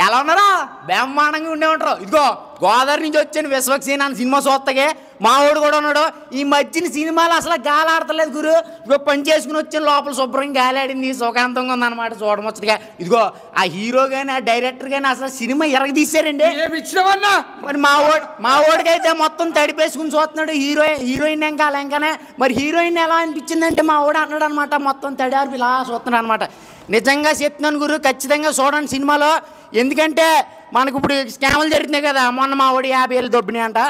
ఎలా ఉన్నారా? బ్రహ్మాండంగా ఉండే ఉంటారు. ఇదిగో గోదావరి నుంచి వచ్చాను విశ్వక్సేన అని సినిమా చూస్తగే మా వాడు కూడా ఉన్నాడు. ఈ మధ్యన సినిమాలు అసలు గాలి ఆడతలేదు గురు. ఇదిగో పని చేసుకుని వచ్చాను, లోపల శుభ్రంగా గాలి ఆడింది, సుఖాంతంగా ఉందన్నమాట చూడముచ్చటగా. ఇదిగో ఆ హీరో కానీ ఆ డైరెక్టర్ కానీ అసలు సినిమా ఎరగదీశారండి. మరి మా వాడికైతే మొత్తం తడిపేసుకుని చూస్తున్నాడు. హీరోయిన్ ఎంకానే మరి హీరోయిన్ ఎలా అనిపించిందంటే మా వాడు అన్నాడు అనమాట, మొత్తం తడియారు ఇలా చూస్తున్నాడు అనమాట. నిజంగా చెప్తున్నాను గురు, ఖచ్చితంగా చూడండి సినిమాలో. ఎందుకంటే మనకు ఇప్పుడు స్కామ్లు జరుగుతున్నాయి కదా, మొన్న మా వాడు 50,000 దొబ్బినాయి అంట.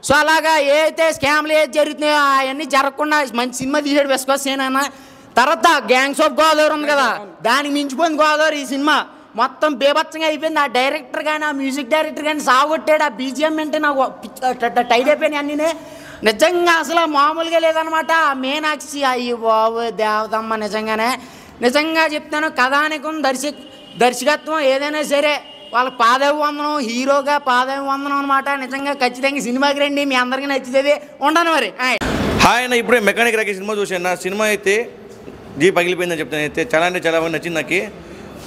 సో అలాగా ఏదైతే స్కామ్లు ఏది జరుగుతున్నాయో అవన్నీ జరగకుండా మంచి సినిమా తీసాడు విశ్వక్సేన. తర్వాత గ్యాంగ్స్ ఆఫ్ గోదావరి ఉంది కదా, దానికి మించిపోయింది గోదావరి ఈ సినిమా. మొత్తం బేభత్సంగా అయిపోయింది. ఆ డైరెక్టర్ కానీ ఆ మ్యూజిక్ డైరెక్టర్ కానీ సాగొట్టాడు. ఆ బీజిఎం అంటే నాకు టైట్ అయిపోయినాయి అన్నీ. నిజంగా అసలు మామూలుగా లేదనమాట. మీనాక్షి అయ్యి బాబు దేవతమ్మ. నిజంగా చెప్తాను, కథానికం దర్శకత్వం ఏదైనా సరే వాళ్ళ పాదాభివందనం, హీరోగా పాదాభివందనం అనమాట. నిజంగా ఖచ్చితంగా సినిమాకి రండి, మీ అందరికీ నచ్చుతుంది. ఉండను మరి. హాయ్ అన్న, ఇప్పుడే మెకానిక్ రాకి సినిమా చూసాను. సినిమా అయితే జీ పగిలిపోయిందని చెప్తాను. అయితే చాలా అంటే చాలా బాగా నచ్చింది. నాకు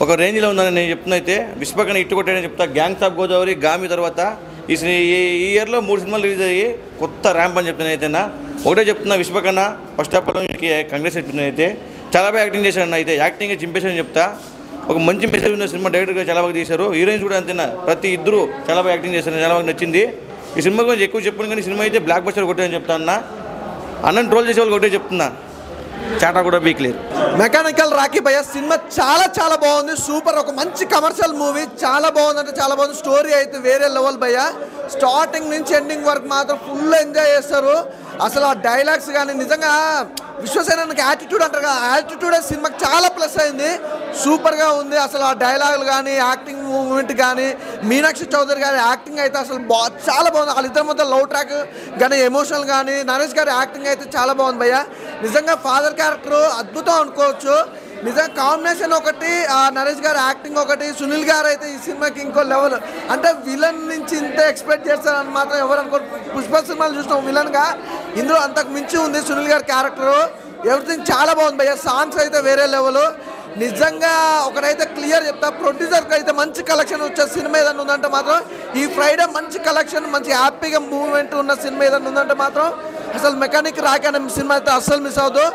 ఒక రేంజ్లో ఉందని నేను చెప్తున్నా. అయితే విశ్వకన్నా ఇట్టు కొట్టాడని చెప్తా. గ్యాంగ్స్ ఆఫ్ గోదావరి, గామి తర్వాత ఈ ఇయర్లో 3 సినిమాలు రిలీజ్ అయ్యి కొత్త ర్యాంప్ అని చెప్తున్నాను. అయితే ఒకటే చెప్తున్నా, విశ్వకన్నా ఫస్ట్ ఆఫ్ ఆల్ కంగ్రెస్ చెప్తున్నాను. అయితే చాలా బాగా యాక్టింగ్ చేశాను. అయితే యాక్టింగ్ చింపేశానని చెప్తా. ఒక మంచి మెసేజ్ ఉన్న సినిమా డైరెక్టర్గా చాలా బాగా తీశారు. హీరోయిన్స్ కూడా అంతేనా, ప్రతి ఇద్దరు చాలా బాగా యాక్టింగ్ చేశారు. చాలా బాగా నచ్చింది. ఈ సినిమా గురించి ఎక్కువ చెప్పాను, కానీ సినిమా అయితే బ్లాక్ బస్టర్ కొట్టాలని చెప్తా అన్న. అన్నని ట్రోల్ చేసే వాళ్ళు ఒకటే చెప్తున్నా, చాటా కూడా బీక్లేరు. మెకానికల్ రాకీ భయ్య సినిమా చాలా బాగుంది. సూపర్, ఒక మంచి కమర్షియల్ మూవీ. చాలా బాగుంది అంటే చాలా బాగుంది. స్టోరీ అయితే వేరే లెవెల్ భయ్య. స్టార్టింగ్ నుంచి ఎండింగ్ వరకు మాత్రం ఫుల్ ఎంజాయ్ చేస్తారు. అసలు ఆ డైలాగ్స్ కానీ నిజంగా విశ్వసేనకి యాటిట్యూడ్ అంటారు కదా, యాటిట్యూడే సినిమాకి చాలా ప్లస్ అయింది. సూపర్గా ఉంది. అసలు ఆ డైలాగులు కానీ, యాక్టింగ్ మూమెంట్ కానీ, మీనాక్షి చౌదరి గారి యాక్టింగ్ అయితే అసలు చాలా బాగుంది. వాళ్ళిద్దరి మధ్య లవ్ ట్రాక్ కానీ, ఎమోషనల్ కానీ, నరేష్ గారి యాక్టింగ్ అయితే చాలా బాగుంది భయ్య. నిజంగా ఫాదర్ క్యారెక్టర్ అద్భుతం అనుకోవచ్చు. నిజంగా కాంబినేషన్ ఒకటి, నరేష్ గారి యాక్టింగ్ ఒకటి, సునీల్ గారు అయితే ఈ సినిమాకి ఇంకో లెవెల్. అంటే విలన్ నుంచి ఇంత ఎక్స్పెక్ట్ చేస్తారని మాత్రం ఎవరు అనుకోరు. పుష్ప సినిమాలు చూసినాం విలన్గా, ఇందులో అంతకు మించి ఉంది సునీల్ గారి క్యారెక్టరు. ఎవ్రీథింగ్ చాలా బాగుంది భయ్య. సాంగ్స్ అయితే వేరే లెవెల్. నిజంగా ఒకటైతే క్లియర్ చెప్తా, ప్రొడ్యూసర్కి అయితే మంచి కలెక్షన్ వచ్చే సినిమా ఏదైనా ఉందంటే మాత్రం ఈ ఫ్రైడే మంచి కలెక్షన్, మంచి హ్యాపీగా మూవ్మెంట్ ఉన్న సినిమా ఏదైనా ఉందంటే మాత్రం అసలు మెకానిక్ రాకీ అనే సినిమా అయితే అస్సలు మిస్ అవ్వదు.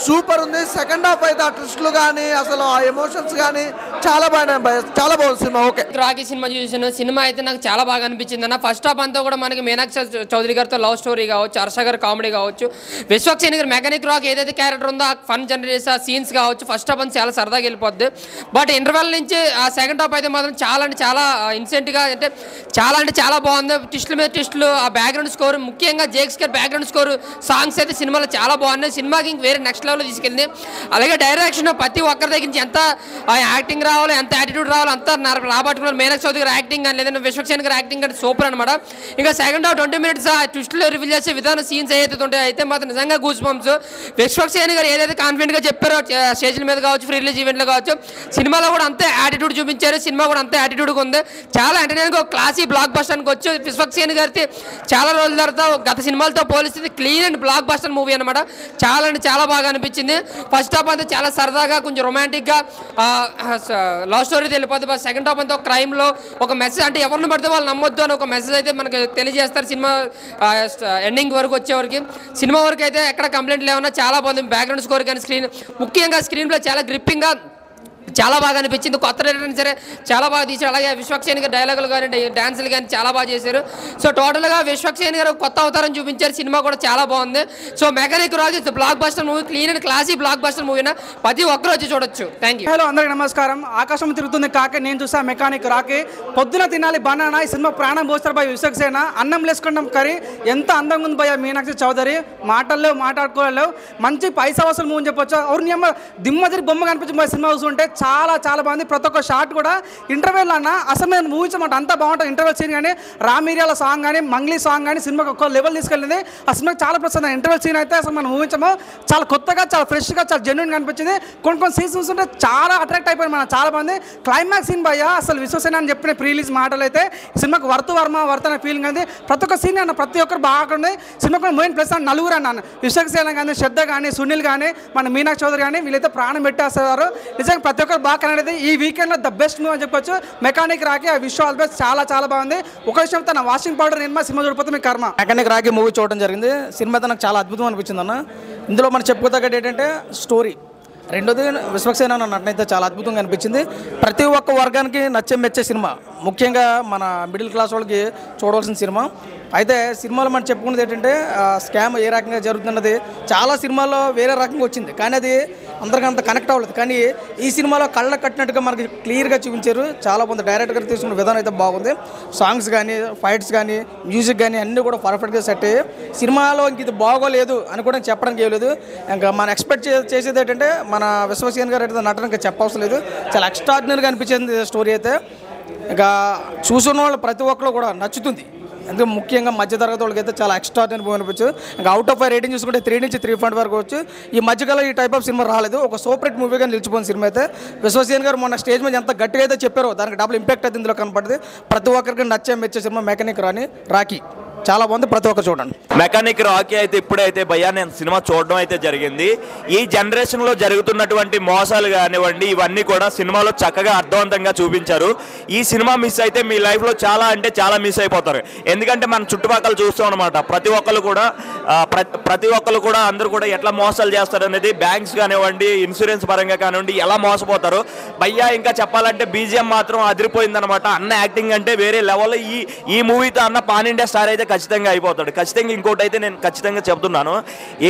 సూపర్ ఉంది. సెకండ్ హాఫ్ అయితే ఆ ట్విస్టులు కానీ, అసలు ఆ ఎమోషన్స్ కానీ చాలా బాగున్నాయి. చాలా బాగుంది సినిమా. ఓకే, రాకీ సినిమా చూసాను. సినిమా అయితే నాకు చాలా బాగా అనిపించింది అన్న. ఫస్ట్ హాఫ్ అంతా కూడా మనకి మీనాక్షి చౌదరి గారితో లవ్ స్టోరీ కావచ్చు, హర్ష గారు కామెడీ కావచ్చు, విశ్వక్సేన గారు మెకానిక్ రాక్ ఏదైతే క్యారెక్టర్ ఉందో ఆ ఫన్ జనరేట్ చేసే ఆ సీన్స్ కావచ్చు, ఫస్ట్ హాఫ్ అంతా చాలా సరదాగా వెళ్ళిపోద్ది. బట్ ఇంటర్వెల్ నుంచి ఆ సెకండ్ హాఫ్ అయితే మాత్రం చాలా అంటే చాలా ఇన్సెంట్గా, అంటే చాలా బాగుంది. ట్విస్టుల మీద ట్విస్టులు, ఆ బ్యాక్గ్రౌండ్ స్కోర్, ముఖ్యంగా జేక్స్ గారి బ్యాక్గ్రౌండ్ స్కోర్, సాంగ్స్ అయితే సినిమాలో చాలా బాగున్నాయి. సినిమాకి ఇంక వేరే నెక్స్ట్ లెవెల్లో తీసుకెళ్ళింది. అలాగే డైరెక్షన్ ప్రతి ఒక్కరి దగ్గర నుంచి ఎంత యాక్టింగ్ రావాలి, ఎంత యాటిట్యూడ్ రావాలి, అంత రాబట్టుకున్నారు. మీనాక్షి చౌదరి గారు యాక్టింగ్ కానీ, లేదంటే విశ్వక్సేన గారు యాక్టింగ్ కానీ సూపర్ అనమాట. ఇంకా సెకండ్ హాఫ్ 20 minutes ఆ ట్విస్టులు రివీల్ చేసే విధానం, సీన్స్ ఏదైతే ఉంటాయో అయితే మాత్రం నిజంగా గూస్ బంప్స్. విశ్వక్సేన గారు ఏదైతే కాన్ఫిడెంట్గా చెప్పారో స్టేజ్ల మీద కావచ్చు, ఫ్రీ రిలీజ్ ఈవెంట్లో కావచ్చు, సినిమాలో కూడా అంతే యాటిట్యూడ్ చూపించారు. సినిమా కూడా అంతే యాటిట్యూడ్గా ఉంది. చాలా ఎంటర్టైనింగ్, ఒక క్లాసీ బ్లాక్ బస్టర్కి వచ్చి విశ్వక్సేన గారికి చాలా రోజుల తర్వాత గత సినిమాలతో పోలిస్తే clean and block buster movie అనమాట. చాలా అంటే చాలా బాగా అనిపించింది. ఫస్ట్ హాఫ్ అంతా చాలా సరదాగా, కొంచెం రొమాంటిక్గా లవ్ స్టోరీ వెళ్ళిపోతుంది. సెకండ్ హాఫ్ అంతా క్రైమ్లో ఒక మెసేజ్, అంటే ఎవరిని పడితే వాళ్ళు నమ్మొద్దు అని ఒక మెసేజ్ అయితే మనకు తెలియజేస్తారు. సినిమా ఎండింగ్ వరకు వచ్చేవరకు, సినిమా వరకు అయితే ఎక్కడ కంప్లైంట్ లేవన్నా చాలా బాగుంది. బ్యాక్గ్రౌండ్ స్కోర్ కానీ, ముఖ్యంగా స్క్రీన్లో చాలా గ్రిప్పింగ్గా చాలా బాగా అనిపించింది. కొత్త రైటర్ సరే చాలా బాగా తీశారు. అలాగే విశ్వక్సేన గారు డైలాగులు కానీ, డాన్సులు కానీ చాలా బాగా చేశారు. సో టోటల్గా విశ్వక్సేన గారు కొత్త అవతారం చూపించారు. సినిమా కూడా చాలా బాగుంది. So mechanic Rocky blockbuster movie, clean and classy blockbuster మూవీనా ప్రతి ఒక్కరు వచ్చి చూడొచ్చు. Thank you. హలో, అందరికీ నమస్కారం. ఆకాశం తిరుగుతుంది కాకే నేను చూసా మెకానిక్ రాకీ. పొద్దున తినాలి బనానా, ఈ సినిమా ప్రాణం పోస్తారు భయ విశ్వక్సేన. అన్నం లేసుకుంటాం కర్రీ, ఎంత అందంగా ఉంది భయ మీనాక్షి చౌదరి. మాటల్లో మాట్లాడుకోలేవు, మంచి పైసా వసూలు మూవీ చెప్పొచ్చు. ఎవరిని దిమ్మ తిరిగి బొమ్మ కనిపించింది సినిమా చూస్తుంటే. చాలా బాగుంది. ప్రతి ఒక్క షాట్ కూడా ఇంటర్వెల్ అన్న అసలు నేను ఊహించమాట అంత బాగుంటుంది. ఇంటర్వెల్ సీన్ కానీ, రామీరియాల సాంగ్ కానీ, మంగ్లీ సాంగ్ కానీ సినిమాకి ఒక్క లెవెల్ తీసుకెళ్ళింది. ఆ సినిమాకి చాలా ప్లస్ ఉంది. ఇంటర్వెల్ సీన్ అయితే అసలు మనం ఊహించము. చాలా కొత్తగా, చాలా ఫ్రెష్గా, చాలా జెన్యున్గా అనిపించింది. కొన్ని సీన్స్ చూస్తుంటే చాలా అట్రాక్ట్ అయిపోయింది మనం. చాలా బాగుంది. క్లైమాక్స్ సీన్ భయ్య అసలు విశ్వసేన అని చెప్పిన ప్రీ రిలీజ్ మాటలు అయితే సినిమాకి వర్త్ అనే ఫీలింగ్ అనేది ప్రతి ఒక్క సీన్ అన్న ప్రతి ఒక్కరు బాగుంది. సినిమాకు మెయిన్ ప్లస్ అన్న నలుగురు అన్న విశ్వక్సేన కానీ, శ్రద్ధ కానీ, సునీల్ కానీ, మన మీనాక్షి చౌదరి కానీ వీళ్ళైతే ప్రాణం పెట్టేస్తారు. నిజంగా ప్రతి ఒక్క ఒక్కరు బాగా కనెక్ట్ ఈ వీకెండ్లో ద బెస్ట్ మూవీ అని చెప్పొచ్చు మెకానిక్ రాకీ. ఆ విష్ ఆల్ బెస్ట్, చాలా చాలా బాగుంది. ఒక విషయం తన వాషింగ్ పౌడర్ నిర్మా సినిమా చూడకపోతే మీ కర్మ. మెకానిక్ రాకీ మూవీ చూడడం జరిగింది. సినిమా అయితే నాకు చాలా అద్భుతం అనిపించింది అన్న. ఇందులో మనం చెప్పుకోదగ్గది ఏంటంటే స్టోరీ, రెండోది విశ్వక్సేన నటనైతే చాలా అద్భుతంగా అనిపించింది. ప్రతి ఒక్క వర్గానికి మెచ్చే సినిమా, ముఖ్యంగా మన మిడిల్ క్లాస్ వాళ్ళకి చూడవలసిన సినిమా. అయితే సినిమాలో మనం చెప్పుకున్నది ఏంటంటే స్కామ్ ఏ రకంగా జరుగుతున్నది చాలా సినిమాల్లో వేరే రకంగా వచ్చింది, కానీ అది అందరికీ అంత కనెక్ట్ అవ్వలేదు. కానీ ఈ సినిమాలో కళ్ళ కట్టినట్టుగా మనకి క్లియర్గా చూపించారు. చాలా బాగుంది. డైరెక్టర్ గారు తీసుకున్న విధానం అయితే బాగుంది. సాంగ్స్ కానీ, ఫైట్స్ కానీ, మ్యూజిక్ కానీ అన్నీ కూడా పర్ఫెక్ట్గా సెట్ అయ్యాయి. సినిమాలో ఇంక ఇది బాగోలేదు అని కూడా చెప్పడానికి ఏం లేదు. ఇంకా మనం ఎక్స్పెక్ట్ చేసేది ఏంటంటే మన విశ్వక్సేన గారు అయితే నటన ఇంకా చెప్పవసరం లేదు. చాలా ఎక్స్ట్రాడినరీగా అనిపించింది స్టోరీ అయితే. ఇంకా చూసిన వాళ్ళు ప్రతి ఒక్కరు కూడా నచ్చుతుంది. అందుకే ముఖ్యంగా మధ్యతరగతి వాళ్ళకి అయితే చాలా ఎక్స్ట్రాడినరీ మూవీ అనిపించు. ఇంకా అవుట్ ఆఫ్ 5 రేటింగ్ చూసుకుంటే 3 నుంచి 3.5 వరకు వచ్చు. ఈ మధ్యకాలం ఈ టైప్ ఆఫ్ సినిమా రాలేదు. ఒక సూపర్ హిట్ మూవీగా నిలిచిపోయిన సినిమా అయితే. విశ్వక్సేన గారు మొన్న స్టేజ్ మీద ఎంత గట్టిగా అయితే చెప్పారో దానికి డబుల్ ఇంపాక్ట్ అయితే ఇందులో కనపడుతుంది. ప్రతి ఒక్కరికి మెచ్చే సినిమా మెకానిక్ రాకీ. చాలా బాగుంది, ప్రతి ఒక్కరు చూడండి. మెకానిక్ రాకీ అయితే ఇప్పుడైతే భయ్యా నేను సినిమా చూడడం అయితే జరిగింది. ఈ జనరేషన్లో జరుగుతున్నటువంటి మోసాలు కానివ్వండి ఇవన్నీ కూడా సినిమాలో చక్కగా అర్థవంతంగా చూపించారు. ఈ సినిమా మిస్ అయితే మీ లైఫ్లో చాలా అంటే చాలా మిస్ అయిపోతారు. ఎందుకంటే మన చుట్టుపక్కల చూస్తాం అనమాట. ప్రతి ఒక్కరు కూడా అందరూ కూడా ఎట్లా మోసాలు చేస్తారు అనేది, బ్యాంక్స్ కానివ్వండి ఇన్సూరెన్స్ పరంగా కానివ్వండి ఎలా మోసపోతారు. భయ్యా ఇంకా చెప్పాలంటే బీజిఎం మాత్రం అదిరిపోయిందనమాట. అన్న యాక్టింగ్ అంటే వేరే లెవెల్లో. ఈ మూవీతో అన్న పాన్ ఇండియా స్టార్ అయితే ఖచ్చితంగా అయిపోతాడు. ఖచ్చితంగా ఇంకోటి అయితే నేను ఖచ్చితంగా చెప్తున్నాను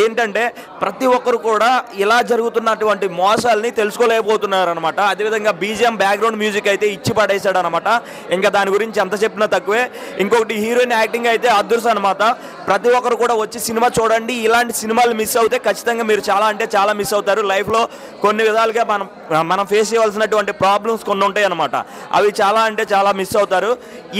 ఏంటంటే ప్రతి ఒక్కరు కూడా ఇలా జరుగుతున్నటువంటి మోసాలని తెలుసుకోలేకపోతున్నారు అనమాట. అదేవిధంగా బీజిఎం బ్యాక్గ్రౌండ్ మ్యూజిక్ అయితే ఇచ్చి పడేశాడు అనమాట. ఇంకా దాని గురించి ఎంత చెప్పినా తక్కువే. ఇంకొకటి హీరోయిన్ యాక్టింగ్ అయితే అదృష్టం అనమాట. ప్రతి ఒక్కరు కూడా వచ్చి సినిమా చూడండి. ఇలాంటి సినిమాలు మిస్ అవుతే ఖచ్చితంగా మీరు చాలా అంటే చాలా మిస్ అవుతారు. లైఫ్లో కొన్ని విధాలుగా మనం ఫేస్ చేయవలసినటువంటి ప్రాబ్లమ్స్ కొన్ని ఉంటాయి అనమాట. అవి చాలా అంటే చాలా మిస్ అవుతారు.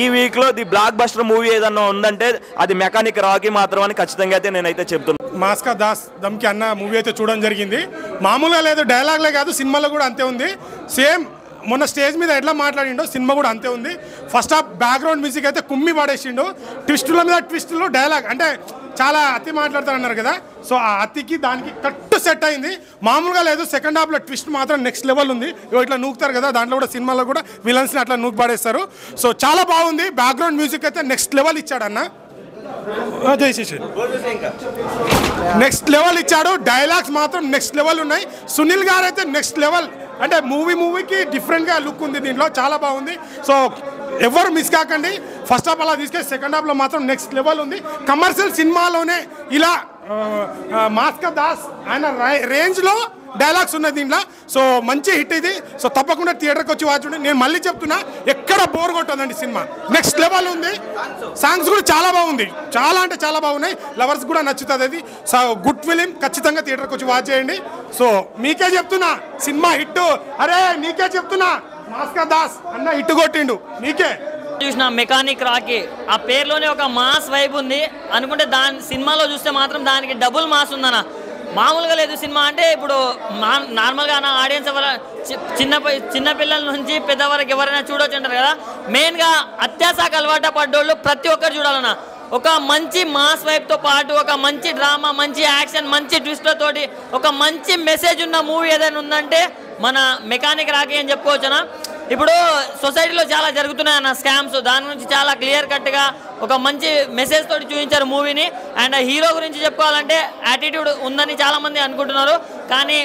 ఈ వీక్లో ది బ్లాక్ బస్టర్ మూవీ ఏదన్నా ఉందంటే అది మెకానిక్ రాకీ మాత్రం అని ఖచ్చితంగా అయితే నేనైతే చెప్తున్నాను. మాస్కా దాస్ దమ్కి అన్న మూవీ అయితే చూడడం జరిగింది. మామూలుగా లేదు, డైలాగ్లే కాదు సినిమాలో కూడా అంతే ఉంది. సేమ్ మొన్న స్టేజ్ మీద ఎట్లా మాట్లాడిండో సినిమా కూడా అంతే ఉంది. ఫస్ట్ హాఫ్ బ్యాక్గ్రౌండ్ మ్యూజిక్ అయితే కుమ్మి పడేసిండు. ట్విస్టుల మీద ట్విస్టులు, డైలాగ్ అంటే చాలా అతి మాట్లాడతారన్నారు కదా, సో ఆ అతికి దానికి కరెక్ట్ సెట్ అయింది. మామూలుగా లేదు. సెకండ్ హాఫ్లో ట్విస్ట్ మాత్రం నెక్స్ట్ లెవెల్ ఉంది. ఇట్లా నూకుతారు కదా, దాంట్లో కూడా సినిమాలో కూడా విలన్స్ని అట్లా నూకు పడేస్తారు. సో చాలా బాగుంది. బ్యాక్గ్రౌండ్ మ్యూజిక్ అయితే నెక్స్ట్ లెవెల్ ఇచ్చాడు అన్న. నెక్స్ట్ లెవెల్ ఇచ్చాడు. డైలాగ్స్ మాత్రం నెక్స్ట్ లెవెల్ ఉన్నాయి. సునీల్ గారు అయితే నెక్స్ట్ లెవెల్. అంటే మూవీకి డిఫరెంట్గా లుక్ ఉంది దీంట్లో. చాలా బాగుంది. సో ఎవరు మిస్ కాకండి. ఫస్ట్ హాఫ్ అలా తీసుకెళ్ళి సెకండ్ హాఫ్లో మాత్రం నెక్స్ట్ లెవెల్ ఉంది. కమర్షియల్ సినిమాలోనే ఇలా మాస్కా దాస్ ఆయన రేంజ్లో డైలాగ్స్ ఉన్నాయి దీంట్లో. సో మంచి హిట్ ఇది. సో తప్పకుండా థియేటర్కి వచ్చి వాచండి. నేను మళ్ళీ చెప్తున్నా, ఎక్కడ బోర్ కొట్టదండి సినిమా. నెక్స్ట్ లెవెల్ ఉంది. సాంగ్స్ కూడా చాలా బాగుంది. చాలా అంటే చాలా బాగున్నాయి. లవర్స్ కూడా నచ్చుతుంది అది. So good film. ఖచ్చితంగా థియేటర్కి వచ్చి వాచ్ చేయండి. సో మీకే చెప్తున్నా సినిమా హిట్. అరే నీకే చెప్తున్నా, మాస్కా దాస్ అన్న హిట్ కొట్టిండు. నీకే చూసిన మెకానిక్ రాకీ ఆ పేరులోనే ఒక మాస్ వైబ్ ఉంది అనుకుంటే దాని సినిమాలో చూస్తే మాత్రం దానికి డబుల్ మాస్ ఉందన్న. మామూలుగా లేదు సినిమా. అంటే ఇప్పుడు నార్మల్గా నా ఆడియన్స్ చిన్నపిల్లల నుంచి పెద్దవరకు ఎవరైనా చూడొచ్చు అంటారు కదా. మెయిన్గా అత్యాశకు అలవాటు పడ్డోళ్ళు ప్రతి ఒక్కరు చూడాలన్న. ఒక మంచి మాస్ వైబ్తో పాటు ఒక మంచి డ్రామా, మంచి యాక్షన్, మంచి ట్విస్ట్లతోటి ఒక మంచి మెసేజ్ ఉన్న మూవీ ఏదైనా ఉందంటే మన మెకానిక్ రాకీ అని చెప్పుకోవచ్చునా. ఇప్పుడు సొసైటీలో చాలా జరుగుతున్నాయి అన్న స్కామ్స్. దాని గురించి చాలా క్లియర్ కట్గా ఒక మంచి మెసేజ్ తోటి చూపించారు మూవీని. అండ్ హీరో గురించి చెప్పుకోవాలంటే యాటిట్యూడ్ ఉందని చాలామంది అనుకుంటున్నారు. కానీ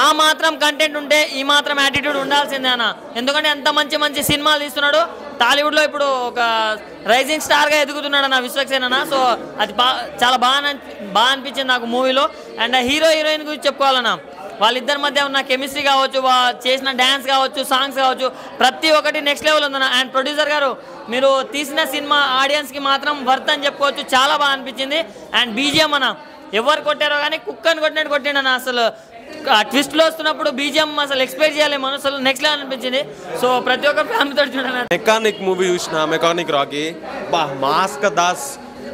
ఆ మాత్రం కంటెంట్ ఉంటే ఈ మాత్రం యాటిట్యూడ్ ఉండాల్సిందే అన్న. ఎందుకంటే ఎంత మంచి మంచి సినిమాలు తీస్తున్నాడు. టాలీవుడ్లో ఇప్పుడు ఒక రైజింగ్ స్టార్గా ఎదుగుతున్నాడు అన్న విశ్వక్సేన. సో అది చాలా బాగా అనిపించింది నాకు మూవీలో. అండ్ హీరో హీరోయిన్ గురించి చెప్పుకోవాలన్నా, వాళ్ళిద్దరి మధ్య ఉన్న కెమిస్ట్రీ కావచ్చు, చేసిన డ్యాన్స్ కావచ్చు, సాంగ్స్ కావచ్చు, ప్రతి ఒక్కటి నెక్స్ట్ లెవెల్ ఉందన్న. అండ్ ప్రొడ్యూసర్ గారు మీరు తీసిన సినిమా ఆడియన్స్కి మాత్రం వర్త్ అని చెప్పుకోవచ్చు. చాలా బాగా అనిపించింది. అండ్ బీజిఎం అన్న ఎవరు కొట్టారో కానీ కుక్కని కొట్టినట్టు కొట్టిండన్న. అసలు ట్విస్ట్లో వస్తున్నప్పుడు బీజిఎం అసలు ఎక్స్పెక్ట్ చేయలేము. అసలు నెక్స్ట్ లెవెల్ అనిపించింది. సో ప్రతి ఒక్క ఫ్యామిలీతో చూడాలి. మెకానిక్ మూవీ చూసిన మెకానిక్ రాకీ మాస్కా దాస్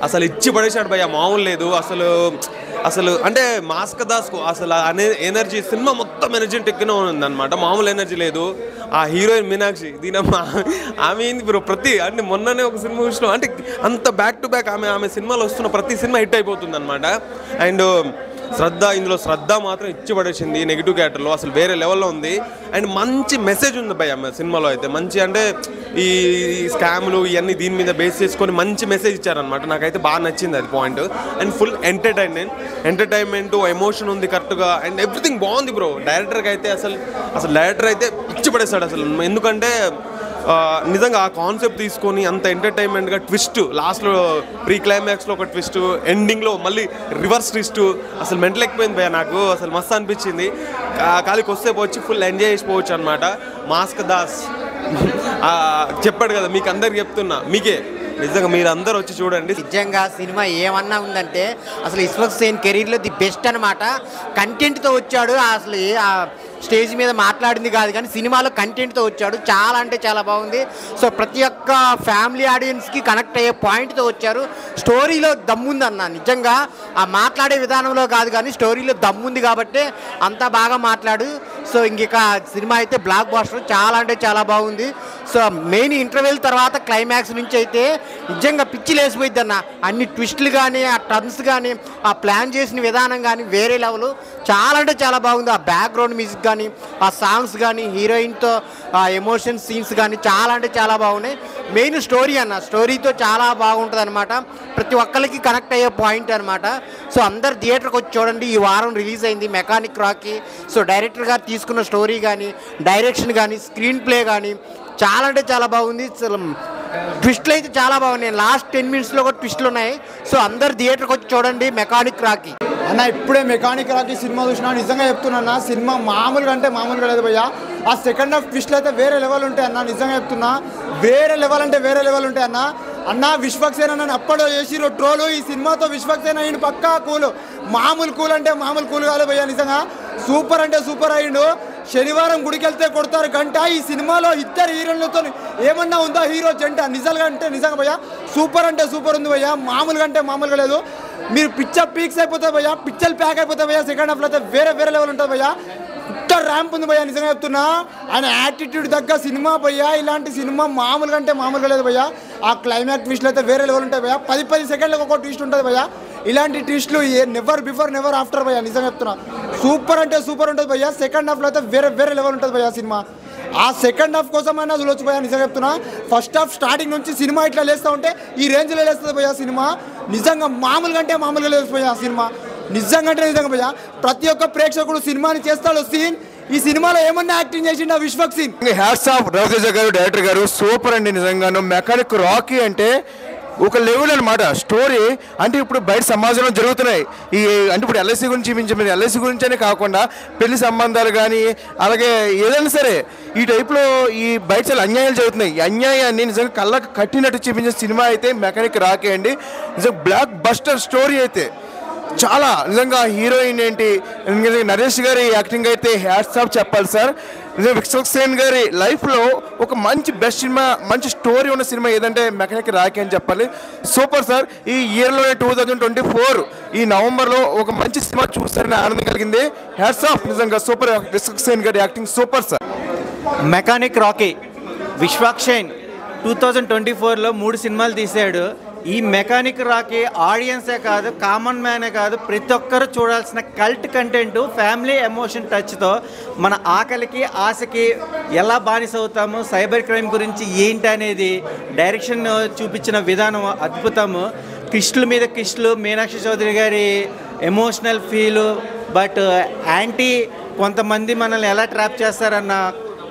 అసలు ఇచ్చి పడేసాడు భయ్య. మామూలు లేదు అసలు అంటే మాస్కా దాస్కు అసలు అనే ఎనర్జీ సినిమా మొత్తం ఎనర్జెటిక్గానే ఉందన్నమాట. మామూలు ఎనర్జీ లేదు. ఆ హీరోయిన్ మీనాక్షి దీనమ్మా ఆమె ఏంది ప్రతి అంటే మొన్ననే ఒక సినిమా చూసినాం అంటే అంత బ్యాక్ టు బ్యాక్ ఆమె సినిమాలు వస్తున్న ప్రతి సినిమా హిట్ అయిపోతుంది అనమాట. అండ్ ఇందులో శ్రద్ధ మాత్రం ఇచ్చి పడేసింది నెగిటివ్ క్యారెక్టర్లో, అసలు వేరే లెవెల్లో ఉంది. అండ్ మంచి మెసేజ్ ఉంది భయ్య సినిమాలో అయితే. మంచి అంటే ఈ స్కామ్లు ఇవన్నీ దీని మీద బేస్ చేసుకొని మంచి మెసేజ్ ఇచ్చారనమాట. నాకైతే బాగా నచ్చింది అది point. And full entertainment emotion ఉంది కరెక్ట్గా. అండ్ ఎవ్రీథింగ్ బాగుంది బ్రో. డైరెక్టర్కి అయితే అసలు డైరెక్టర్ అయితే ఇచ్చి పడేస్తాడు అసలు. ఎందుకంటే నిజంగా ఆ కాన్సెప్ట్ తీసుకొని అంత ఎంటర్టైన్మెంట్గా ట్విస్ట్, లాస్ట్లో ప్రీ క్లైమాక్స్లో ఒక ట్విస్ట్, ఎండింగ్లో మళ్ళీ రివర్స్ ట్విస్ట్, అసలు మెంటల్ ఎక్కిపోయింది భయ్య నాకు. అసలు మస్తు అనిపించింది. ఖాళీకి వస్తే వచ్చి ఫుల్ ఎంజాయ్ చేసిపోవచ్చు అనమాట. మాస్క్ దాస్ చెప్పాడు కదా, మీకు అందరికి చెప్తున్నా, మీకే నిజంగా మీరు అందరూ వచ్చి చూడండి. నిజంగా సినిమా ఏమన్నా ఉందంటే అసలు విశ్వక్ సేన్ కెరీర్లో ది బెస్ట్ అనమాట. కంటెంట్తో వచ్చాడు. అసలు స్టేజ్ మీద మాట్లాడింది కాదు కానీ సినిమాలో కంటెంట్తో వచ్చాడు. చాలా అంటే చాలా బాగుంది. సో ప్రతి ఒక్క ఫ్యామిలీ ఆడియన్స్కి కనెక్ట్ అయ్యే పాయింట్తో వచ్చారు. స్టోరీలో దమ్ముంది అన్న. నిజంగా ఆ మాట్లాడే విధానంలో కాదు కానీ స్టోరీలో దమ్ముంది కాబట్టి అంతా బాగా మాట్లాడు. సో ఇంక సినిమా అయితే బ్లాక్ బాస్టర్. చాలా అంటే చాలా బాగుంది. సో మెయిన్ ఇంటర్వెల్ తర్వాత క్లైమాక్స్ నుంచి అయితే నిజంగా పిచ్చి లేసిపోయింది అన్న. అన్ని ట్విస్టులు కానీ, ఆ టర్న్స్ కానీ, ఆ ప్లాన్ చేసిన విధానం కానీ వేరే లెవెల్. చాలా అంటే చాలా బాగుంది. ఆ బ్యాక్గ్రౌండ్ మ్యూజిక్ కానీ, ఆ సాంగ్స్ కానీ, హీరోయిన్తో ఆ ఎమోషన్ సీన్స్ కానీ చాలా అంటే చాలా బాగున్నాయి. మెయిన్ స్టోరీ అన్న, స్టోరీతో చాలా బాగుంటుంది అనమాట. ప్రతి ఒక్కరికి కనెక్ట్ అయ్యే పాయింట్ అనమాట. సో అందరు థియేటర్కి వచ్చి చూడండి. ఈ వారం రిలీజ్ అయింది మెకానిక్ రాకీ. సో డైరెక్టర్ గారు తీసుకున్న స్టోరీ కానీ, డైరెక్షన్ కానీ, స్క్రీన్ ప్లే కానీ చాలా అంటే చాలా బాగుంది. ట్విస్ట్లు అయితే చాలా బాగున్నాయి. లాస్ట్ 10 minutesలో కూడా ట్విస్ట్లు ఉన్నాయి. సో అందరు థియేటర్కి వచ్చి చూడండి మెకానిక్ రాకీ. అన్న ఇప్పుడే మెకానిక్ రాకీ సినిమా చూసినా నిజంగా చెప్తున్నా, సినిమా మామూలుగా అంటే మామూలుగా లేదు భయ్య. ఆ సెకండ్ హాఫ్ ట్విస్ట్లు అయితే వేరే లెవెల్ ఉంటాయి అన్న. నిజంగా చెప్తున్నా, వేరే లెవెల్ అంటే వేరే లెవెల్ ఉంటాయి అన్న. విశ్వక్ సేన్ నన్ను అప్పుడో చేసిరు ట్రోలు. ఈ సినిమాతో విశ్వక్ సేన్ అయ్యిండు పక్కా కూల్. మామూలు కూల్ అంటే మామూలు కూల్ కాదు భయ్య. నిజంగా సూపర్ అంటే సూపర్ అయ్యిండు. శనివారం గుడికి వెళ్తే కొడతారు గంట. ఈ సినిమాలో ఇద్దరు హీరోలతో ఏమన్నా ఉందా హీరో జంట? నిజంగా అంటే నిజంగా భయ్య సూపర్ అంటే సూపర్ ఉంది భయ్య. మామూలుగా అంటే మామూలుగా లేదు. మీరు పిక్చర్ పీక్స్ అయిపోతాయి భయ్య, పిక్చర్ ప్యాక్ అయిపోతాయి భయ్య. సెకండ్ హాఫ్లో అయితే వేరే లెవెల్ ఉంటుంది భయ్య. ఉత్తర ర్యాంప్ ఉంది భయ్య. నిజంగా చెప్తున్నా, ఆయన యాటిట్యూడ్ తగ్గ సినిమా భయ్య. ఇలాంటి సినిమా మామూలుగా అంటే మామూలుగా లేదు భయ్య. ఆ క్లైమాక్స్ ట్విస్ట్లు అయితే వేరే లెవెల్ ఉంటాయి భయ్య. 10 సెకండ్లకు ఒక ట్విస్ట్ ఉంటుంది భయ్య. ఇలాంటి ట్విస్ట్లు నెవర్ బిఫోర్ నెవర్ ఆఫ్టర్ భయ్య. నిజంగా చెప్తున్నా, సూపర్ అంటే సూపర్ ఉంటుంది భయ్య. సెకండ్ హాఫ్లో అయితే వేరే లెవెల్ ఉంటుంది భయ్య సినిమా. ఆ సెకండ్ హాఫ్ కోసం అయినా చూడొచ్చు భయ్య. నిజంగా చెప్తున్నా, ఫస్ట్ హాఫ్ స్టార్టింగ్ నుంచి సినిమా ఇట్లా లేస్తూ ఉంటే ఈ రేంజ్లో లేస్తుంది భయ్య సినిమా. నిజంగా మామూలుగా అంటే మామూలుగా లేదు భయ్య సినిమా. నిజంగా అంటే నిజంగా భయ్య ప్రతి ఒక్క ప్రేక్షకుడు సినిమాని చేస్తాడు సీన్. ఈ సినిమాలో ఏమన్నా యాక్టింగ్ చేసిండు విశ్వక్ సేన్. హ్యాట్స్ ఆఫ్ రవితేజ గారు, డైరెక్టర్ గారు, సూపర్ అండి నిజంగాను. మెకానిక్ రాకీ అంటే ఒక లెవెల్ అనమాట. స్టోరీ అంటే ఇప్పుడు బయట సమాజంలో జరుగుతున్నాయి ఈ అంటే ఇప్పుడు ఎల్ఐసి గురించి మీరు ఎల్ఐసి గురించి అనే కాకుండా పెళ్లి సంబంధాలు కానీ అలాగే ఏదైనా సరే ఈ టైప్లో ఈ బయట చాలా అన్యాయాలు జరుగుతున్నాయి. ఈ అన్యాయాన్ని నిజంగా కళ్ళకు కట్టినట్టు చూపించిన సినిమా అయితే మెకానిక్ రాకీ అండి. నిజంగా బ్లాక్ బస్టర్ స్టోరీ అయితే చాలా నిజంగా. హీరోయిన్ ఏంటి నరేష్ గారి యాక్టింగ్ అయితే హ్యాట్స్ ఆఫ్ చెప్పాలి సార్. విశ్వక్ సేన్ గారి లైఫ్లో ఒక మంచి బెస్ట్ సినిమా, మంచి స్టోరీ ఉన్న సినిమా ఏదంటే మెకానిక్ రాకీ అని చెప్పాలి. Super sir. ఈ ఇయర్లోనే 2024 ఈ నవంబర్లో ఒక మంచి సినిమా చూస్తారని ఆనందం కలిగింది. హ్యాట్స్ ఆఫ్ నిజంగా సూపర్. విశ్వక్ సేన్ గారి acting super sir. Mechanic Rocky Vishwak Sen 2024లో 3 సినిమాలు తీశాడు. ఈ మెకానిక్ రాకీ ఆడియన్సే కాదు, కామన్ మ్యానే కాదు, ప్రతి ఒక్కరు చూడాల్సిన కల్ట్ కంటెంట్. ఫ్యామిలీ ఎమోషన్ టచ్తో మన ఆకలికి ఆశకి ఎలా బానిస అవుతాము, సైబర్ క్రైమ్ గురించి ఏంటి అనేది డైరెక్షన్ చూపించిన విధానం అద్భుతము. క్రిస్టుల మీద క్రిస్టులు, మీనాక్షి చౌదరి గారి ఎమోషనల్ ఫీలు. బట్ యాంటీ కొంతమంది మనల్ని ఎలా ట్రాప్ చేస్తారన్న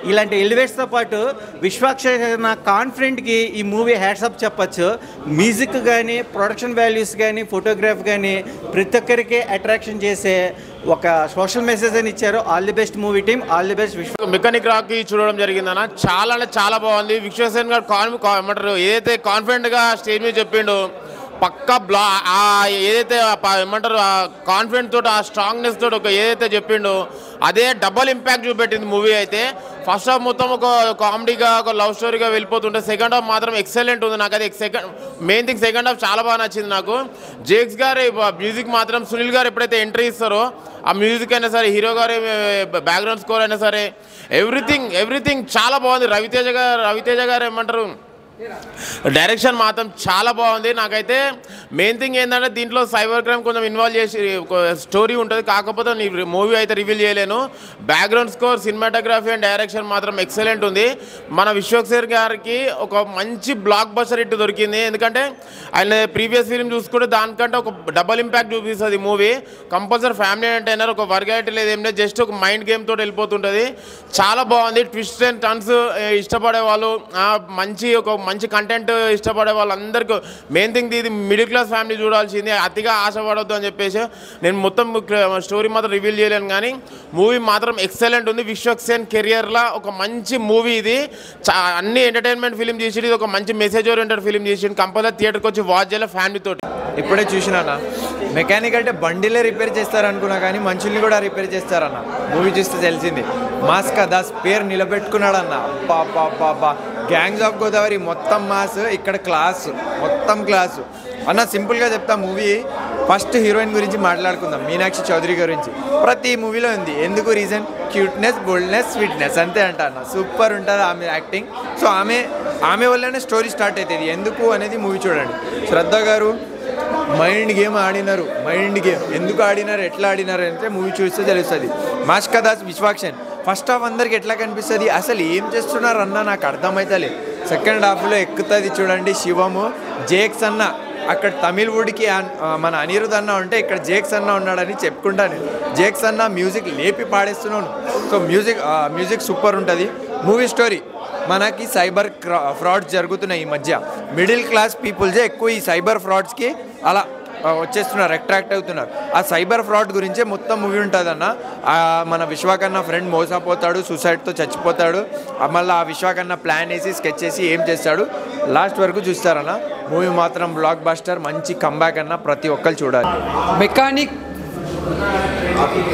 ఇలాంటి ఎలివేట్స్తో పాటు విశ్వక్ సేన్ కాన్ఫిడెంట్కి ఈ మూవీ హ్యాట్సప్ చెప్పచ్చు. మ్యూజిక్ కానీ, ప్రొడక్షన్ వాల్యూస్ కానీ, ఫోటోగ్రాఫ్ కానీ ప్రతి ఒక్కరికి అట్రాక్షన్ చేసే ఒక సోషల్ మెసేజ్ అని ఇచ్చారు. All the best movie team, all the best. Mechanic Rocky చూడడం జరిగిందన్న. చాలా అంటే చాలా బాగుంది. విశ్వక్ సేన్ గారు ఏమంటారు ఏదైతే కాన్ఫిడెంట్గా స్టేజ్ మీద చెప్పిండు, పక్కా ఏదైతే ఏమంటారు కాన్ఫిడెంట్ తోటి, ఆ స్ట్రాంగ్నెస్ తోటి ఒక ఏదైతే చెప్పిండో అదే డబల్ ఇంపాక్ట్ చూపెట్టింది మూవీ అయితే. ఫస్ట్ హాఫ్ మొత్తం ఒక కామెడీగా, ఒక లవ్ స్టోరీగా వెళ్ళిపోతుంటే సెకండ్ హాఫ్ మాత్రం ఎక్సలెంట్ ఉంది. నాకు అది మెయిన్ థింగ్ సెకండ్ హాఫ్ చాలా బాగా నచ్చింది నాకు. జేక్స్ గారి మ్యూజిక్ మాత్రం, సునీల్ గారు ఎప్పుడైతే ఎంట్రీ ఇస్తారో ఆ మ్యూజిక్ అయినా సరే, హీరో గారి బ్యాక్గ్రౌండ్ స్కోర్ అయినా సరే, ఎవ్రీథింగ్ చాలా బాగుంది. రవితేజ గారు ఏమంటారు డైరెక్షన్ మాత్రం చాలా బాగుంది. నాకైతే మెయిన్ థింగ్ ఏంటంటే దీంట్లో సైబర్ క్రైమ్ కొంచెం ఇన్వాల్వ్ చేసి స్టోరీ ఉంటుంది, కాకపోతే నీ మూవీ అయితే రివీల్ చేయలేను. Background score, cinematography and direction మాత్రం ఎక్సలెంట్ ఉంది. మన విశ్వక్ గారికి ఒక మంచి బ్లాక్ బస్టర్ హిట్ దొరికింది. ఎందుకంటే ఆయన ప్రీవియస్ ఫిల్మ్ చూసుకుంటే దానికంటే ఒక డబల్ ఇంపాక్ట్ చూపిస్తుంది మూవీ. కంపల్సరీ ఫ్యామిలీ ఎంటర్టైనర్, ఒక వర్గాలిటీ లేదు ఏం లేదు, జస్ట్ ఒక మైండ్ గేమ్ తోటి వెళ్ళిపోతుంటుంది. చాలా బాగుంది. ట్విస్ట్ అండ్ టర్న్స్ ఇష్టపడే వాళ్ళు, మంచి కంటెంట్ ఇష్టపడే వాళ్ళందరికీ మెయిన్ థింగ్ ఇది మిడిల్ క్లాస్ ఫ్యామిలీ చూడాల్సింది, అతిగా ఆశపడవద్దు అని చెప్పేసి నేను మొత్తం స్టోరీ మాత్రం రివీల్ చేయలేను, కానీ మూవీ మాత్రం ఎక్సలెంట్ ఉంది. విశ్వక్ సేన్ కెరియర్లో ఒక మంచి మూవీ ఇది. అన్ని ఎంటర్టైన్మెంట్ ఫిలిం చేసి ఇది ఒక మంచి మెసేజ్ ఓరియంటెడ్ ఫిలిం చేసి కంపల్సరీ థియేటర్కి వచ్చి వాచ్ చేయాలి ఫ్యామిలీతో. ఇప్పుడే చూసినా మెకానిక్ అంటే బండిలే రిపేర్ చేస్తారనుకున్నా కానీ మనుషుల్ని కూడా రిపేర్ చేస్తారన్న. మూవీ చూస్తే తెలిసింది. మాస్కా దాస్ పేరు నిలబెట్టుకున్నాడన్న. అబ్బా గ్యాంగ్స్ ఆఫ్ గోదావరి మొత్తం మాస్, ఇక్కడ క్లాసు, మొత్తం క్లాసు అన్న. సింపుల్గా చెప్తా, మూవీ ఫస్ట్ హీరోయిన్ గురించి మాట్లాడుకుందాం, మీనాక్షి చౌదరి గురించి. ప్రతి మూవీలో ఉంది. ఎందుకు రీజన్? క్యూట్నెస్, బోల్డ్నెస్, స్వీట్నెస్, అంతే అంట అన్న. సూపర్ ఉంటుంది ఆమె యాక్టింగ్. సో ఆమె వల్లనే స్టోరీ స్టార్ట్ అవుతుంది. ఎందుకు అనేది మూవీ చూడండి. శ్రద్ధ గారు మైండ్ గేమ్ ఆడినారు. మైండ్ గేమ్ ఎందుకు ఆడినారు, ఎట్లా ఆడినారు అంటే మూవీ చూస్తే తెలుస్తుంది. మాస్కా దాస్, విశ్వాక్షన్ ఫస్ట్ హాఫ్ అందరికి ఎట్లా కనిపిస్తుంది, అసలు ఏం చేస్తున్నారు అన్న నాకు అర్థమవుతలే. సెకండ్ హాఫ్లో ఎక్కుతుంది చూడండి. శివము, జేక్స్ అన్న, అక్కడ తమిళవుడికి మన అనిరుద్ అన్న ఉంటే ఇక్కడ జేక్స్ అన్న ఉన్నాడని చెప్పుకుంటాను. జేక్స్ అన్న మ్యూజిక్ లేపి పాడేస్తున్నాను. సో మ్యూజిక్ సూపర్ ఉంటుంది. మూవీ స్టోరీ మనకి సైబర్ ఫ్రాడ్స్ జరుగుతున్నాయి ఈ మధ్య. మిడిల్ క్లాస్ పీపుల్సే ఎక్కువ ఈ సైబర్ ఫ్రాడ్స్కి అలా వచ్చేస్తున్నారు, అట్రాక్ట్ అవుతున్నారు. ఆ సైబర్ ఫ్రాడ్ గురించే మొత్తం మూవీ ఉంటుందన్న. మన విశ్వాకన్న ఫ్రెండ్ మోసపోతాడు, సూసైడ్తో చచ్చిపోతాడు. మళ్ళీ ఆ విశ్వాకన్న ప్లాన్ వేసి స్కెచ్ చేసి ఏం చేస్తాడు లాస్ట్ వరకు చూస్తారన్న. మూవీ మాత్రం బ్లాక్ బస్టర్, మంచి కంబ్యాక్ అన్న. ప్రతి ఒక్కరు చూడాలి. మెకానిక్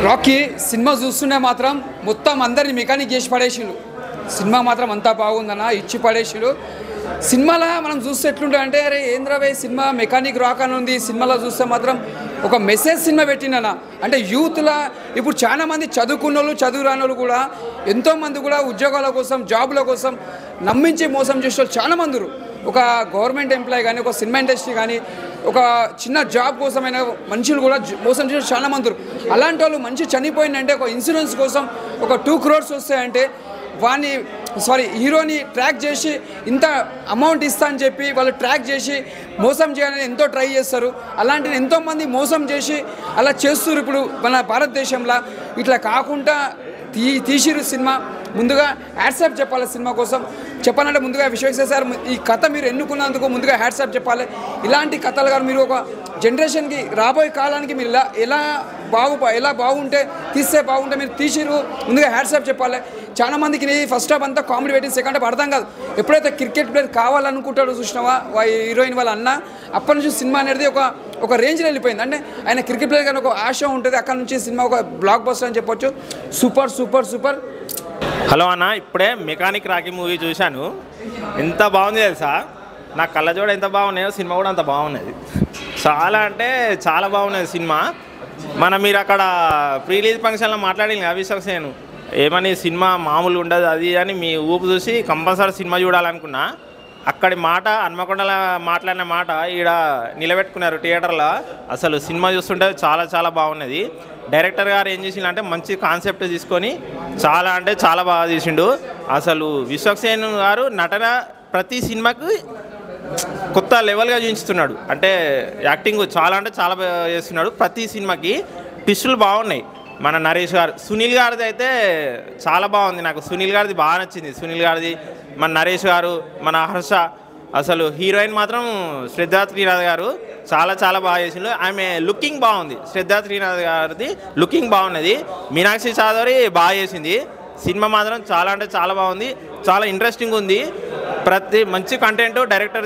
రాకీ సినిమా చూస్తుంటే మాత్రం మొత్తం అందరినీ మెకానిక్ చేసి పడేసిండు. సినిమా మాత్రం అంతా బాగుందన్న, ఇచ్చి పడేసిండు. సినిమాలో మనం చూస్తే ఎట్లుంటుంది అంటే, అరే ఏంద్రవే సినిమా మెకానిక్ రాక్ అని ఉంది. సినిమాలో చూస్తే మాత్రం ఒక మెసేజ్ సినిమా పెట్టిండన్న. అంటే యూత్లా ఇప్పుడు చాలా మంది చదువుకున్న వాళ్ళు, చదువు రాని వాళ్ళు కూడా ఎంతోమంది కూడా ఉద్యోగాల కోసం, జాబుల కోసం నమ్మించి మోసం చేసే వాళ్ళు చాలామంది. ఒక గవర్నమెంట్ ఎంప్లాయీ కానీ, ఒక సినిమా ఇండస్ట్రీ కానీ, ఒక చిన్న జాబ్ కోసమైన మనుషులు కూడా మోసం చేసే చాలామంది. అలాంటి వాళ్ళు మంచి చనిపోయిందంటే ఒక ఇన్సూరెన్స్ కోసం ఒక 2 crores వస్తాయంటే హీరోని ట్రాక్ చేసి ఇంత అమౌంట్ ఇస్తా అని చెప్పి వాళ్ళు ట్రాక్ చేసి మోసం చేయాలని ఎంతో ట్రై చేస్తారు. అలాంటివి ఎంతోమంది మోసం చేసి అలా చేస్తారు ఇప్పుడు మన భారతదేశంలో. ఇట్లా కాకుండా తీసిరు సినిమా. ముందుగా హ్యాట్సాప్ చెప్పాలి సినిమా కోసం. చెప్పాలంటే ముందుగా విశ్వక్ సార్ ఈ కథ మీరు ఎన్నుకున్నందుకు ముందుగా హ్యాట్సాప్ చెప్పాలి. ఇలాంటి కథలు కానీ మీరు ఒక జనరేషన్కి, రాబోయే కాలానికి మీరు ఎలా బాగుంటే తీస్తే బాగుంటే మీరు తీసిరు, ముందుగా హ్యాట్సాప్ చెప్పాలి. చాలా మందికి ఫస్ట్ హాఫ్ అంతా కామెడీ పెట్టి సెకండ్ హాఫ్ అర్థం కాదు. ఎప్పుడైతే క్రికెట్ ప్లేయర్ కావాలనుకుంటాడో చూసినావా హీరోయిన్ వాళ్ళ అన్న, అప్పటి నుంచి సినిమా అనేది ఒక రేంజ్లో వెళ్ళిపోయింది. అంటే ఆయన క్రికెట్ ప్లేయర్ కానీ ఒక ఆశ ఉంటుంది. అక్కడ నుంచి సినిమా ఒక బ్లాక్ బస్టర్ అని చెప్పొచ్చు. Super super super. హలో అన్న, ఇప్పుడే మెకానిక్ రాకీ మూవీ చూశాను. ఎంత బాగుంది తెలుసా? నా కళ్ళజోడ ఎంత బాగున్నాయో సినిమా కూడా అంత బాగున్నది. చాలా అంటే చాలా బాగున్నది సినిమా. మీరు అక్కడ ప్రీ రిలీజ్ ఫంక్షన్లో మాట్లాడింది విశ్వక్ సేన్ ఏమని, సినిమా మామూలు ఉండదు అది అని మీ ఊపు చూసి కంపల్సరీ సినిమా చూడాలనుకున్నా. అక్కడి మాట, హన్మకొండలో మాట్లాడిన మాట ఈడ నిలబెట్టుకున్నారు థియేటర్లో. అసలు సినిమా చూస్తుంటే చాలా చాలా బాగున్నది. డైరెక్టర్ గారు ఏం చేసిండు మంచి కాన్సెప్ట్ తీసుకొని చాలా అంటే చాలా బాగా తీసిండు. అసలు విశ్వక్ సేన్ గారు నటన ప్రతి సినిమాకి కొత్త లెవెల్గా చూపిస్తున్నాడు. అంటే యాక్టింగ్ చాలా అంటే చాలా బాగా చేస్తున్నాడు. ప్రతి సినిమాకి ట్విస్టులు బాగున్నాయి. మన నరేష్ గారు, సునీల్ గారిది అయితే చాలా బాగుంది. నాకు సునీల్ గారిది బాగా నచ్చింది. సునీల్ గారిది, మన నరేష్ గారు, మన హర్ష. అసలు హీరోయిన్ మాత్రం శ్రద్ధా శ్రీనాథ్ గారు చాలా చాలా బాగా చేసిండు. ఆమె లుకింగ్ బాగుంది. శ్రద్ధా శ్రీనాథ్ గారిది లుకింగ్ బాగున్నది. మీనాక్షి చౌదరి బాగా చేసింది. సినిమా మాత్రం చాలా అంటే చాలా బాగుంది. చాలా ఇంట్రెస్టింగ్ ఉంది. ప్రతి మంచి కంటెంట్ డైరెక్టర్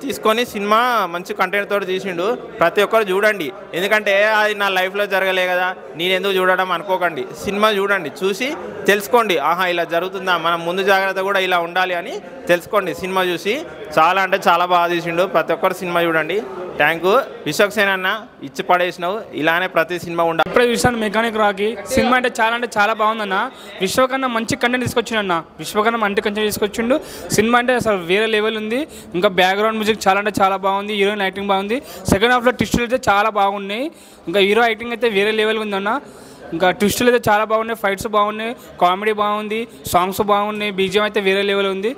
తీసుకొని సినిమా మంచి కంటెంట్ తోటి తీసిండు. ప్రతి ఒక్కరు చూడండి. ఎందుకంటే అది నా లైఫ్లో జరగలే కదా, నేను ఎందుకు చూడడం అనుకోకండి. సినిమా చూడండి, చూసి తెలుసుకోండి. ఆహా ఇలా జరుగుతుందా, మనం ముందు జాగ్రత్త కూడా ఇలా ఉండాలి అని తెలుసుకోండి. సినిమా చూసి చాలా అంటే చాలా బాగా తీసిండు. ప్రతి ఒక్కరు సినిమా చూడండి. థ్యాంక్ విశ్వక్సేన్ అన్న ఇచ్చి పడేసినావు, ఇలానే ప్రతి సినిమా ఉండాలి. ఇప్పుడే చూసాను మెకానిక్ రాకీ సినిమా అంటే చాలా బాగుందన్న. విశ్వకన్నా మంచి కంటెంట్ తీసుకొచ్చిండన్న, విశ్వకన్నా మంచి కంటెంట్ తీసుకొచ్చిండు. సినిమా అంటే అసలు వేరే లెవెల్ ఉంది. ఇంకా బ్యాక్గ్రౌండ్ మ్యూజిక్ చాలా బాగుంది, హీరోయిన్ యాక్టింగ్ బాగుంది. సెకండ్ హాఫ్లో ట్విస్టులు అయితే చాలా బాగున్నాయి. ఇంకా హీరో యాక్టింగ్ అయితే వేరే లెవెల్ ఉందన్న. ఇంకా ట్విస్టులు అయితే చాలా బాగున్నాయి, ఫైట్స్ బాగున్నాయి, కామెడీ బాగుంది, సాంగ్స్ బాగున్నాయి, బీజిఎం అయితే వేరే లెవెల్ ఉంది.